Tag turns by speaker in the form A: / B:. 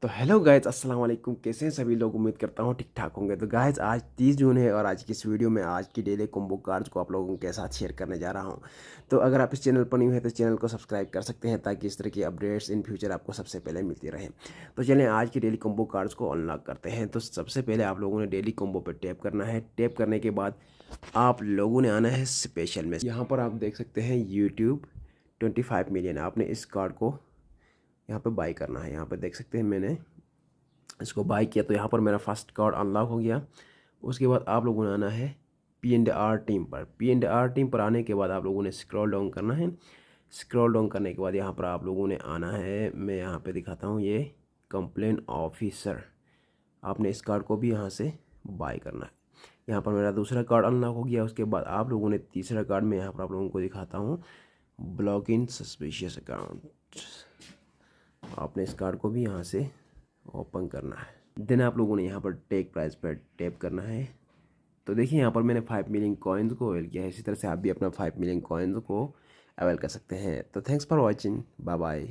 A: तो hello guys, अस्सलाम वालेकुम। कैसे हैं सभी लोग? उम्मीद करता हूँ ठीक ठाक होंगे। तो गाइज आज 30 जून है और आज की इस वीडियो में आज की डेली कॉम्बो कार्ड्स को आप लोगों के साथ शेयर करने जा रहा हूँ। तो अगर आप इस चैनल पर न्यू है तो चैनल को सब्सक्राइब कर सकते हैं ताकि इस तरह की अपडेट्स इन फ्यूचर आपको सबसे पहले मिलती रहें। तो चलें आज की डेली कॉम्बो कार्ड्स को अनलॉक करते हैं। तो सबसे पहले आप लोगों ने डेली कॉम्बो पर टैप करना है। टैप करने के बाद आप लोगों ने आना है स्पेशल में। यहाँ पर आप देख सकते हैं यूट्यूब 25 मिलियन। आपने इस कार्ड को यहाँ पे बाई करना है। यहाँ पे देख सकते हैं मैंने इसको बाई किया तो यहाँ पर मेरा फर्स्ट कार्ड अनलॉक हो गया। उसके बाद आप लोगों ने आना है P&R टीम पर। P&R टीम पर आने के बाद आप लोगों ने स्क्रॉल डाउन करना है। स्क्रॉल डाउन करने के बाद यहाँ पर आप लोगों ने आना है, मैं यहाँ पे दिखाता हूँ, ये कंप्लेन ऑफिसर। आपने इस कार्ड को भी यहाँ से बाय करना है। यहाँ पर मेरा दूसरा कार्ड अनलॉक हो गया। उसके बाद आप लोगों ने तीसरा कार्ड में यहाँ पर आप लोगों को दिखाता हूँ, ब्लॉक इन सस्पिशियस अकाउंट। आपने इस कार्ड को भी यहाँ से ओपन करना है। देन आप लोगों ने यहाँ पर टेक प्राइस पर टैप करना है। तो देखिए यहाँ पर मैंने 5 मिलियन कॉइन्स को अवेल किया है। इसी तरह से आप भी अपना 5 मिलियन कॉइन्स को अवेल कर सकते हैं। तो thanks for watching, bye bye.